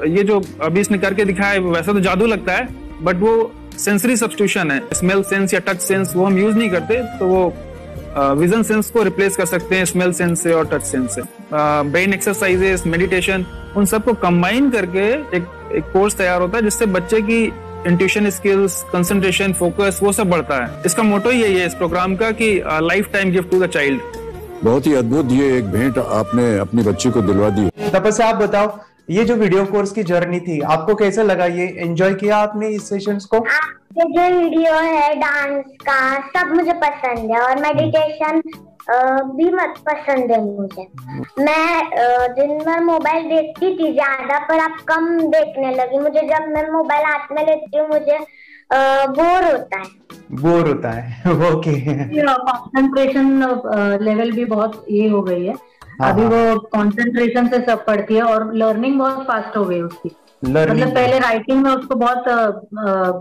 ये जो अभी इसने करके दिखाया है वैसा तो जादू लगता है, बट वो सेंसरी सब्स्टिट्यूशन है। स्मेल सेंस या टच सेंस वो हम यूज नहीं करते, तो वो विजन सेंस को रिप्लेस कर सकते हैं स्मेल सेंस से और टच सेंस से। ब्रेन एक्सरसाइजेस, मेडिटेशन, उन सबको कंबाइन करके एक कोर्स तैयार होता है जिससे बच्चे की इंट्यूशन स्किल्स, कंसंट्रेशन, फोकस वो सब बढ़ता है। इसका मोटो यही है इस प्रोग्राम का कि life time gift to the child. बहुत ही अद्भुत ये एक भेंट आपने अपनी बच्ची को दिलवा दी। तपस्या आप बताओ, ये जो वीडियो कोर्स की जर्नी थी आपको कैसा लगा? ये एंजॉय किया आपने इस सेशंस को? ये जो वीडियो है डांस का सब मुझे पसंद है और मेडिटेशन भी मत पसंद है मुझे। मैं दिन भर मोबाइल देखती थी ज्यादा, पर अब कम देखने लगी। मुझे जब मैं मोबाइल हाथ में लेती हूँ मुझे बोर होता है। ओके। कंसंट्रेशन लेवल भी बहुत ये हो गई है। अभी वो कंसंट्रेशन से सब पढ़ती है और लर्निंग बहुत फास्ट हो गई उसकी। मतलब पहले राइटिंग में उसको बहुत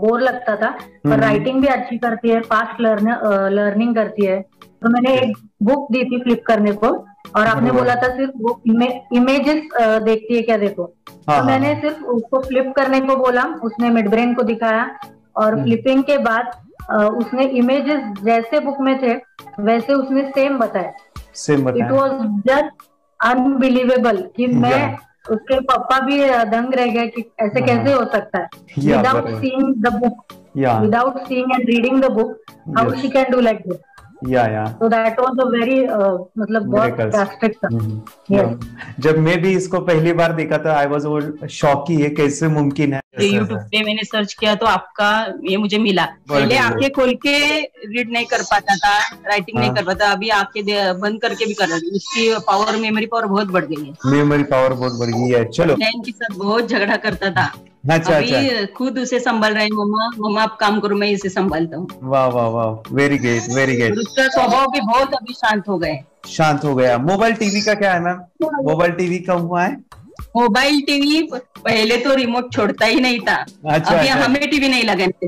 बोर लगता था, पर राइटिंग भी अच्छी करती है, फास्ट लर्निंग करती है। तो मैंने एक बुक दी थी फ्लिप करने को, और आपने बोला था सिर्फ वो इमेजेस देखती है क्या, देखो। तो मैंने सिर्फ उसको फ्लिप करने को बोला, उसने मिड ब्रेन को दिखाया, और फ्लिपिंग के बाद उसने इमेजेस जैसे बुक में थे वैसे उसने सेम बताया। इट वॉज जस्ट अनबिलीवेबल कि मैं, उसके पापा भी दंग रह गए कि ऐसे कैसे हो सकता है, without seeing the book, without seeing and reading the book, how she can do like this. So that was a very मतलब बहुत drastic था। जब मैं भी इसको पहली बार देखा था, आई वाज शॉक कि ये कैसे मुमकिन है। यूट्यूब पे मैंने सर्च किया तो आपका ये मुझे मिला। पहले आंखें खोल के रीड नहीं कर पाता था, राइटिंग नहीं कर पाता, अभी आंखें बंद करके भी कर रहा है। उसकी पावर, मेमोरी पावर बहुत बढ़ गई है। मेमोरी पावर बहुत बढ़ गई है। चलो, के साथ बहुत झगड़ा करता था, अभी खुद उसे संभाल रहे हैं। मम्मा आप काम करो, मैं इसे संभालता हूँ। वाह वाह वाह, वेरी ग्रेट वेरी ग्रेट। उसका स्वभाव भी बहुत अभी शांत हो गए। शांत हो गया। मोबाइल टीवी का क्या है मैम? मोबाइल टीवी का हुआ है? मोबाइल टीवी पहले तो रिमोट छोड़ता ही नहीं था। अभी हमें टीवी नहीं लगाने।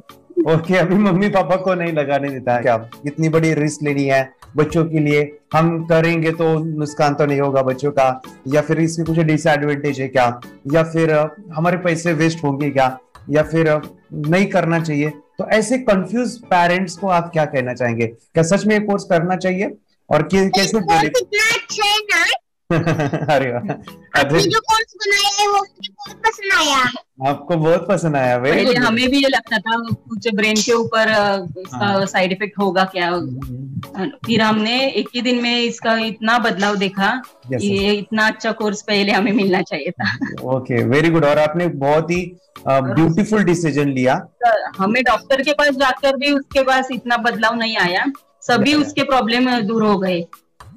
ओके, अभी मम्मी पापा को नहीं लगाने देता है। क्या इतनी बड़ी रिस्क लेनी है बच्चों के लिए? हम करेंगे तो नुकसान तो नहीं होगा बच्चों का, या फिर इसकी कुछ डिसएडवांटेज है क्या, या फिर हमारे पैसे वेस्ट होंगे क्या, या फिर नहीं करना चाहिए? तो ऐसे कंफ्यूज पेरेंट्स को आप क्या कहना चाहेंगे? क्या सच में ये कोर्स करना चाहिए और कैसे? अरे आपने जो कोर्स बनाया है वो मुझे बहुत पसंद आया। आपको बहुत पसंद आया? पहले हमें भी ये लगता था कुछ ब्रेन के ऊपर साइड इफेक्ट होगा क्या, फिर हमने एक ही दिन में इसका इतना बदलाव देखा कि ये इतना अच्छा कोर्स पहले हमें मिलना चाहिए था। Okay, very good. और आपने बहुत ही ब्यूटीफुल डिसीजन लिया। हमें डॉक्टर के पास जाकर भी उसके पास इतना बदलाव नहीं आया, सभी उसके प्रॉब्लम दूर हो गए।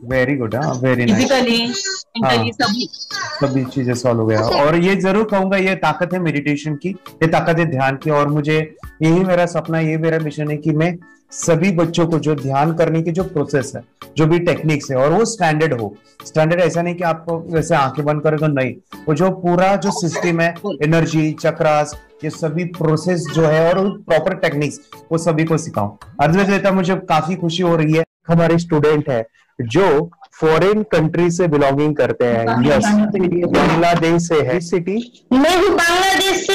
Very good, very nice. सभी चीजें सॉल्व हो गया। और ये जरूर कहूंगा, ये ताकत है मेडिटेशन की, ये ताकत है ध्यान की। और मुझे यही मेरा सपना, ये मेरा मिशन है कि मैं सभी बच्चों को जो ध्यान करने की जो प्रोसेस है, जो भी टेक्निक्स है, और वो स्टैंडर्ड हो। स्टैंडर्ड ऐसा नहीं कि आपको वैसे आंखें बंद करें तो नहीं, वो जो पूरा जो सिस्टम है, एनर्जी चक्रास, ये सभी प्रोसेस जो है और प्रॉपर टेक्निक्स, वो सभी को सिखाऊं। अर्जुन, मुझे काफी खुशी हो रही है। हमारे स्टूडेंट है जो फॉरेन कंट्री से बिलोंगिंग करते हैं। यस, बांग्लादेश से है। सिटी मैं भी बांग्लादेश से,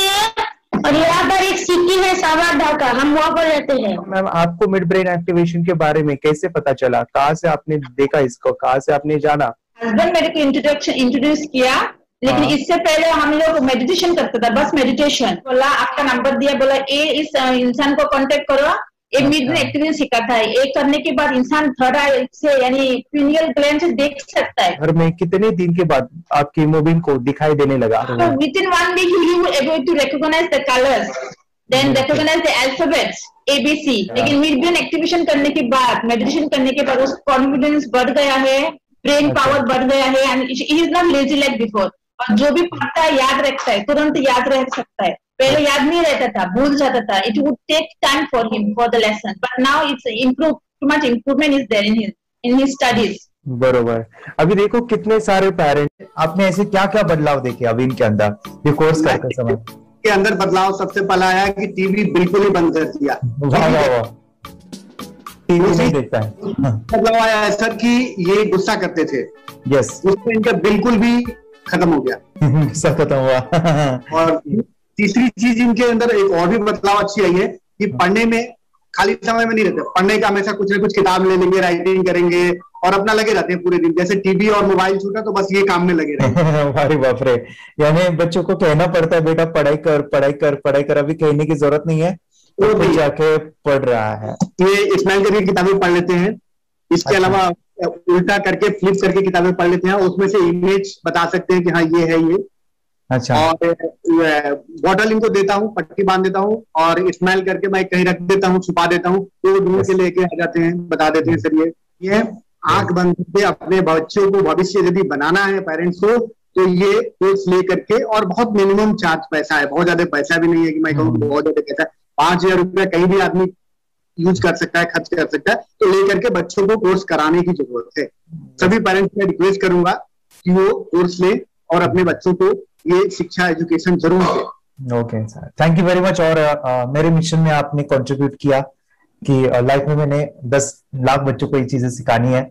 और यहाँ पर एक सिटी है सावर ढाका, हम वहाँ पर रहते हैं। मैम, आपको मिड ब्रेन एक्टिवेशन के बारे में कैसे पता चला? कहाँ से आपने देखा इसको, कहाँ से आपने जाना? हस्बैंड मेरे को इंट्रोड्यूस किया, लेकिन इससे पहले हम लोग मेडिटेशन करते थे, बस मेडिटेशन। बोला आपका नंबर दिया, बोला ये इस इंसान को कांटेक्ट करो, एक मिड ब्रेन एक्टिवेशन सिखाता है। एक करने के बाद इंसान थोड़ा से यानी पिनियल ग्लैंड से देख सकता है। घर में कितने दिन के बाद आपकी हीमोग्लोबिन को दिखाई देने लगा? With in 1 week you will able to recognise the colours, then recognise the alphabets ABC। लेकिन मिड ब्रेन एक्टिवेशन करने के बाद, मेडिटेशन करने के बाद उसका कॉन्फिडेंस बढ़ गया है, ब्रेन पावर बढ़ गया है, and he is not lazy like before. और जो भी पढ़ता है याद रखता है, तुरंत याद रख सकता है। पहले याद नहीं रहता था, भूल जाता था। It would take time for him for the lesson, but now it's improve, too much improvement is there in his studies. बरोबर। अभी देखो कितने सारे पेरेंट्स, आपने ऐसे क्या क्या बदलाव देखे अभी इनके अंदर ये कोर्स करते समय? के अंदर बदलाव सबसे पहला आया कि टीवी बिल्कुल ही बंद कर दिया। वाह वाह वाह, टीवी नहीं देखता है। बदलाव आया है सर कि ये गुस्सा करते थे। यस, उसमें इनका बिल्कुल भी खत्म हो गया। गुस्सा खत्म हुआ। और तीसरी चीज इनके अंदर एक और भी बदलाव अच्छी आई है कि पढ़ने में खाली समय में नहीं रहते, पढ़ने का हमेशा कुछ ना कुछ किताब ले लेंगे, राइटिंग करेंगे और अपना लगे रहते हैं पूरे दिन। जैसे टीवी और मोबाइल छूटा तो बस ये काम में लगे रहते। अरे बाप रे, यानी बच्चों को कहना पड़ता है बेटा पढ़ाई कर पढ़ाई कर पढ़ाई कर, अभी कहने की जरूरत नहीं है, वो भी जाके पढ़ रहा है। ये स्माइल करके किताबें पढ़ लेते हैं, इसके अलावा उल्टा करके फ्लिप करके किताबें पढ़ लेते हैं, उसमें से इमेज बता सकते हैं कि हाँ ये है ये। अच्छा। और बॉटल इनको देता हूँ, पट्टी बांध देता हूँ और स्माइल करके मैं कहीं रख देता हूँ, छुपा देता हूँ, तो ढूंढ के लेके आ जाते हैं, बता देते हैं सर ये आंख बंद करके अपने बच्चों को भविष्य यदि बनाना है पेरेंट्स को, तो ये कोर्स ले करके, और बहुत मिनिमम चार्ज पैसा है, बहुत ज्यादा पैसा भी नहीं है कि मैं कहूँ बहुत ज्यादा पैसा है। 5,000 रुपया कहीं भी आदमी यूज कर सकता है, खर्च कर सकता है, तो लेकर के बच्चों को कोर्स कराने की जरूरत है। सभी पेरेंट्स में रिक्वेस्ट करूंगा कि वो कोर्स ले और अपने बच्चों को ये शिक्षा एजुकेशन जरूर दे। Okay sir, thank you very much. और मेरे मिशन में आपने कंट्रीब्यूट किया कि लाइफ में मैंने 10 लाख बच्चों को ये चीजें सिखानी है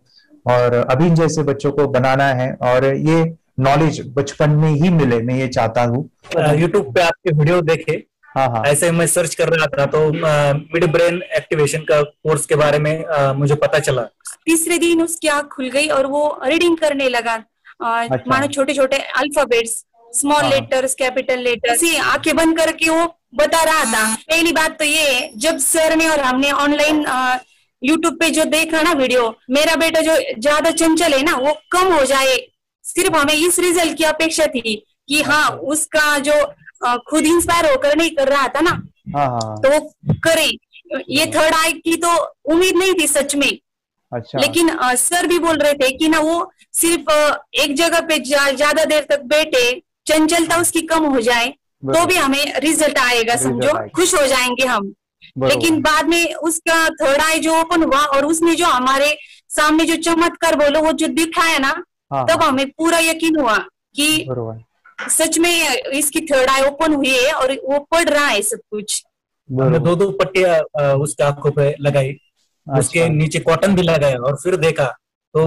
और अभी जैसे बच्चों को बनाना है, और ये नॉलेज बचपन में ही मिले, मैं ये चाहता हूँ। यूट्यूब पे आपके वीडियो देखे, हाँ, ऐसे मैं सर्च कर रहा था तो मिड ब्रेन एक्टिवेशन का कोर्स के बारे में मुझे पता चला। तीसरे दिन उसकी आँख खुल गई और वो रीडिंग करने लगा। मानो छोटे छोटे alphabets, small letters, capital letters, आंखें बंद करके वो बता रहा था। पहली बात तो ये, जब सर ने और हमने ऑनलाइन यूट्यूब पे जो देखा ना वीडियो, मेरा बेटा जो ज्यादा चंचल है ना वो कम हो जाए, सिर्फ हमें इस रिजल्ट की अपेक्षा थी कि हाँ उसका जो खुद इंस्पायर होकर नहीं कर रहा था ना, तो वो करे। ये थर्ड आई की तो उम्मीद नहीं थी सच में। अच्छा। लेकिन सर भी बोल रहे थे कि ना वो सिर्फ एक जगह पे ज्यादा देर तक बैठे, चंचलता उसकी कम हो जाए तो भी हमें रिजल्ट आएगा, समझो खुश हो जाएंगे हम। लेकिन बाद में उसका थर्ड आई जो ओपन हुआ और उसने जो हमारे सामने जो चमत्कार बोलो वो जो दिखाया ना, तब हमें पूरा यकीन हुआ कि सच में इसकी थर्ड आई ओपन हुई है और वो पढ़ रहा है सब कुछ। हमने 2 पट्टियां उसके आंखों पे लगाई, उसके नीचे कॉटन भी लगाया और फिर देखा तो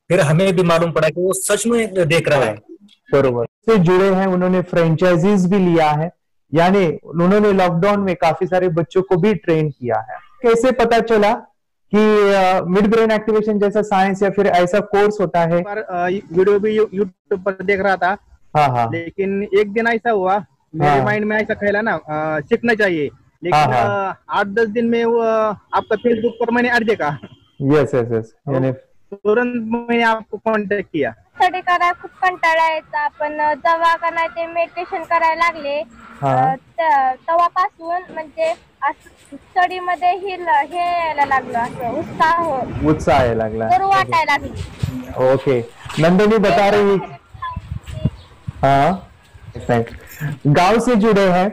फिर हमें भी मालूम पड़ा कि वो सच में देख रहा है। बरोबर से जुड़े हैं, उन्होंने फ्रेंचाइजीज भी लिया है, यानी उन्होंने लॉकडाउन में काफी सारे बच्चों को भी ट्रेन किया है। कैसे पता चला कि मिड ब्रेन एक्टिवेशन जैसा साइंस या फिर ऐसा कोर्स होता है? वीडियो भी यूट्यूब पर देख रहा था। हाँ। लेकिन एक दिन ऐसा हुआ, मेरे माइंड में ऐसा ख्याल ना सीखना चाहिए, लेकिन 8-10 दिन में वो आपका फेसबुक पर मैंने ऐड देखा। यस यानी तुरंत मैंने आपको कॉन्टॅक्ट किया। स्टडी करायला खूप कंटाळा यायचा, पण जेव्हा का नाही ते मेडिटेशन करायला लागले तेव्हापासून म्हणजे स्टडी मध्ये हे यायला लागलं, असं उत्साह यायला लागला, बरं वाटायला लागली। ओके, नंदिनी बता रही, हाँ गांव से जुड़े हैं,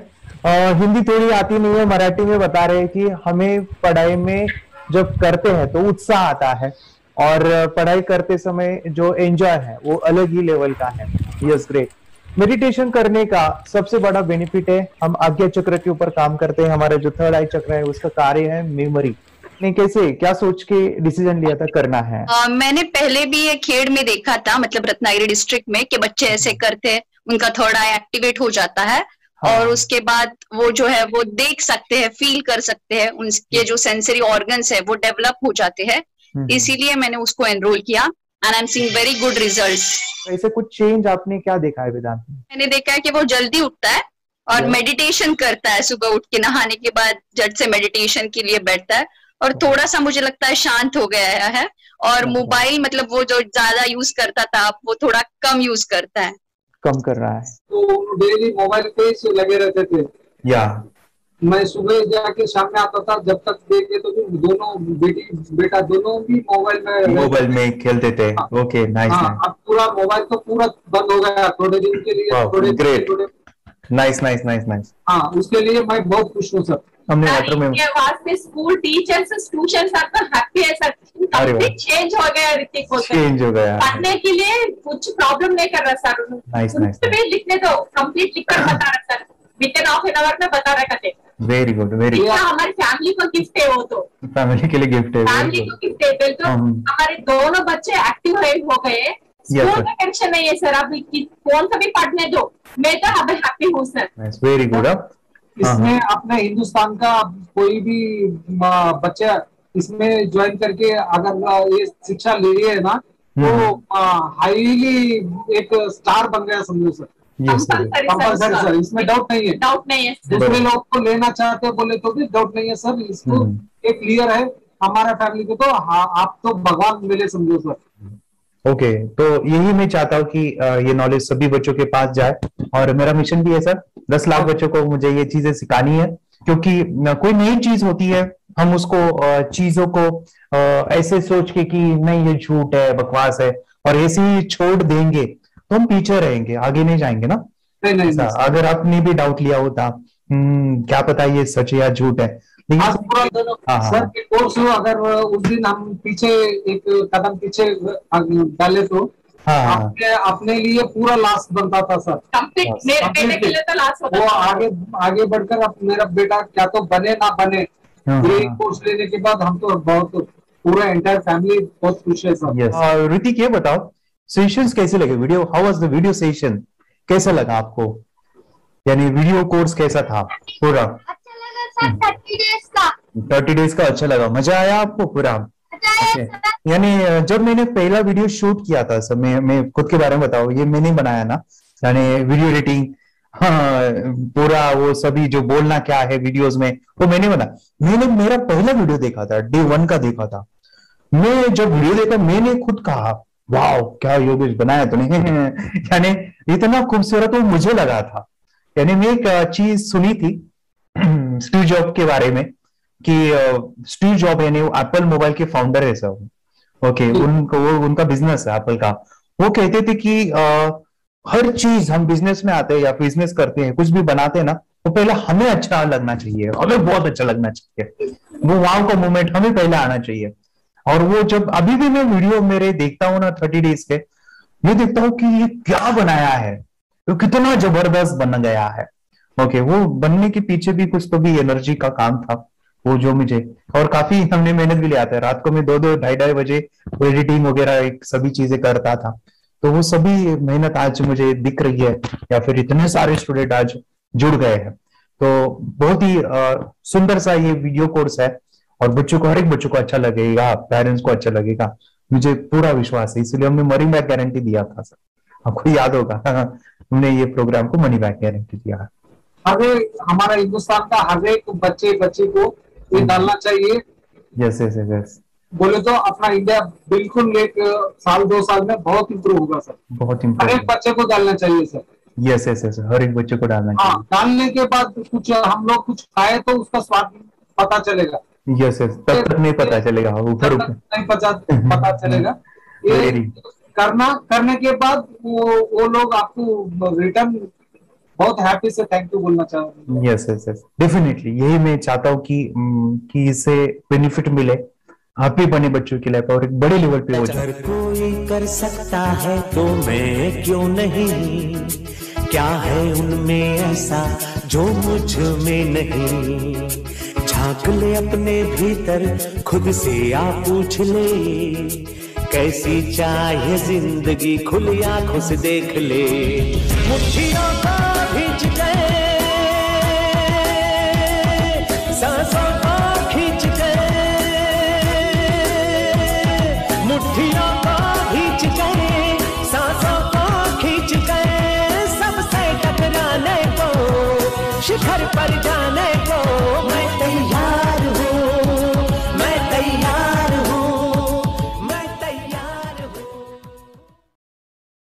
हिंदी थोड़ी आती नहीं है, मराठी में बता रहे हैं कि हमें पढ़ाई में जब करते हैं तो उत्साह आता है और पढ़ाई करते समय जो एंजॉय है वो अलग ही लेवल का है। Yes great. मेडिटेशन करने का सबसे बड़ा बेनिफिट है, हम आज्ञा चक्र के ऊपर काम करते हैं, हमारा जो थर्ड आई चक्र है उसका कार्य है मेमोरी। ने कैसे क्या सोच के डिसीजन लिया था करना है? मैंने पहले भी ये खेड़ में देखा था, मतलब रत्नागिरी डिस्ट्रिक्ट में, कि बच्चे ऐसे करते हैं, उनका थर्ड आई एक्टिवेट हो जाता है। और उसके बाद वो जो है वो देख सकते हैं, फील कर सकते हैं, उनके जो सेंसरी ऑर्गन्स है वो डेवलप हो जाते हैं। इसीलिए मैंने उसको एनरोल किया and I am seeing very good results. ऐसे कुछ चेंज आपने क्या देखा है वेदांत में? मैंने देखा है कि वो जल्दी उठता है और मेडिटेशन करता है, सुबह उठ के नहाने के बाद झट से मेडिटेशन के लिए बैठता है और थोड़ा सा मुझे लगता है शांत हो गया है। और मोबाइल मतलब वो जो ज्यादा यूज करता था वो थोड़ा कम यूज करता है, कम कर रहा है। तो डेली मोबाइल पे ही लगे रहते थे। या मैं सुबह जाके शाम में आता था, जब तक देखे तो दोनों बेटा दोनों भी मोबाइल में खेलते थे। Okay nice. अब पूरा मोबाइल तो पूरा बंद हो गया थोड़े दिन के लिए। Great, nice. हाँ, उसके लिए मैं बहुत खुश हूँ सर। हमने वाटर में वास्ते स्कूल टीचर्स स्टूडेंट्स आपका हैप्पी है सर, कंप्लीट चेंज हो गया ऋतिक को, चेंज हो गया, पढ़ने के लिए कुछ प्रॉब्लम नहीं कर रहा सर। नाइस लिखने दो, कंप्लीट लिखकर बता रहा sir, with in half an hour में बता रहा करते। Very good, very good. हमारी फैमिली को गिफ्ट है, वो तो फैमिली के लिए गिफ्ट है, फैमिली को गिफ्ट है। तो हमारे दोनों बच्चे एक्टिव हो गए, स्कूल का टेंशन नहीं है सर, अभी कौन सा भी पढ़ने दो, मैं तो अब हैप्पी हूँ सर। Very good. इसमें अपने हिंदुस्तान का कोई भी बच्चा इसमें ज्वाइन करके अगर ये शिक्षा ले रही है ना, तो हाईली एक स्टार बन गया समझो सर। कंपल्सरी सर, इसमें डाउट नहीं है। दूसरे लोग को लेना चाहते बोले तो भी डाउट नहीं है सर, इसको एक क्लियर है हमारा फैमिली को, तो आप तो भगवान मिले समझो सर। ओके, तो यही मैं चाहता हूँ कि ये नॉलेज सभी बच्चों के पास जाए और मेरा मिशन भी है सर, 10 लाख बच्चों को मुझे ये चीजें सिखानी है, क्योंकि कोई नई चीज होती है हम उसको चीजों को ऐसे सोच के कि नहीं ये झूठ है, बकवास है, और ऐसे ही छोड़ देंगे तो हम पीछे रहेंगे, आगे नहीं जाएंगे ना। नहीं। अगर आपने भी डाउट लिया होता क्या पता ये सच या झूठ है, सर के कोर्स अगर उस दिन हम पीछे एक कदम पीछे डाले तो अपने लिए पूरा लास्ट बनता था सर। मेरे बेटे के लिए तो लास्ट होता वो था। आगे बढ़कर अब मेरा बेटा क्या तो बने ना बने, ये कोर्स लेने के बाद हम तो बहुत पूरा एंटायर फैमिली बहुत खुश है सर। ऋतिक ये बताओ सेशंस कैसे लगे, video how was the video session, कैसा लगा आपको, यानी वीडियो कोर्स कैसा था पूरा? अच्छा लगा सर, 30 डेज का अच्छा लगा, मजा आया आपको पूरा? यानी जब मैंने पहला वीडियो शूट किया था सर, मैं खुद के बारे में बताऊं, ये मैंने बनाया ना, यानी वीडियो एडिटिंग, पूरा वो सभी जो बोलना क्या है वीडियोस में वो मैंने बना। मैंने मेरा पहला वीडियो देखा था, डे 1 का देखा था। मैं जब वीडियो देखा मैंने खुद कहा वाह क्या योगेश बनाया तूने यानी इतना खूबसूरत वो मुझे लगा था। यानी मैं एक चीज सुनी थी स्टीव जॉब के बारे में कि स्टीव जॉब यानी एप्पल मोबाइल के फाउंडर है सब, ओके, उनका बिजनेस है एप्पल का। वो कहते थे कि हर चीज हम बिजनेस में आते हैं या बिजनेस करते हैं, कुछ भी बनाते हैं ना, तो पहले हमें अच्छा लगना चाहिए, हमें बहुत अच्छा लगना चाहिए, वो वाव का मोमेंट हमें पहले आना चाहिए। और वो जब अभी भी मैं वीडियो मेरे देखता हूँ ना 30 डेज के, मैं देखता हूँ कि ये क्या बनाया है, तो कितना जबरदस्त बन गया है। ओके, वो बनने के पीछे भी कुछ तो भी एनर्जी का काम था वो जो मुझे, और काफी हमने मेहनत भी लिया था। रात को मैं 2-2 ढाई बजे एडिटिंग वगैरह सभी चीजें करता था, तो वो सभी मेहनत आज मुझे दिख रही है, या फिर इतने सारे स्टूडेंट आज जुड़ गए हैं। तो बहुत ही सुंदर सा ये वीडियो कोर्स है और बच्चों को, हर एक बच्चों को अच्छा लगेगा, पेरेंट्स को अच्छा लगेगा, मुझे पूरा विश्वास है। इसलिए हमने मनी बैक गारंटी दिया था सर, आपको याद होगा हमने ये प्रोग्राम को मनी बैक गारंटी दिया। हमारा हिंदुस्तान का हर एक बच्चे को ये डालना चाहिए। यस यस यस, बोले तो अपना इंडिया बिल्कुल 1 साल 2 साल में बहुत इम्प्रूव होगा सर, बहुत हर इम्प्रूव। एक बच्चे को डालना चाहिए सर। यस यस यस, हर एक बच्चे को डालना हाँ, डालने के बाद कुछ हम लोग कुछ खाए तो उसका स्वाद पता चलेगा। यस यस, तब तक नहीं पता चलेगा, ऊपर नहीं पता चलेगा। ये करने के बाद वो लोग आपको रिटर्न बहुत हैप्पी से थैंक यू बोलना चाहूंगा। यस यस यस, डेफिनेटली यही मैं चाहता हूँ कि इससे बेनिफिट मिले, हैप्पी बने बच्चों की लाइफ और एक बड़े लेवल पे हो जाए। कोई कर सकता है तो मैं क्यों नहीं, क्या है उनमें ऐसा जो मुझ में नहीं, झांक ले अपने भीतर खुद से आ पूछ ले, कैसी चाहे जिंदगी खुली आंखों से देख ले, मुट्ठियों को खींच गए, सांसों को खींच गए, मुट्ठियों को खींच गए, सांसों को खींच गए, सबसे टकराने को, शिखर पर जाने को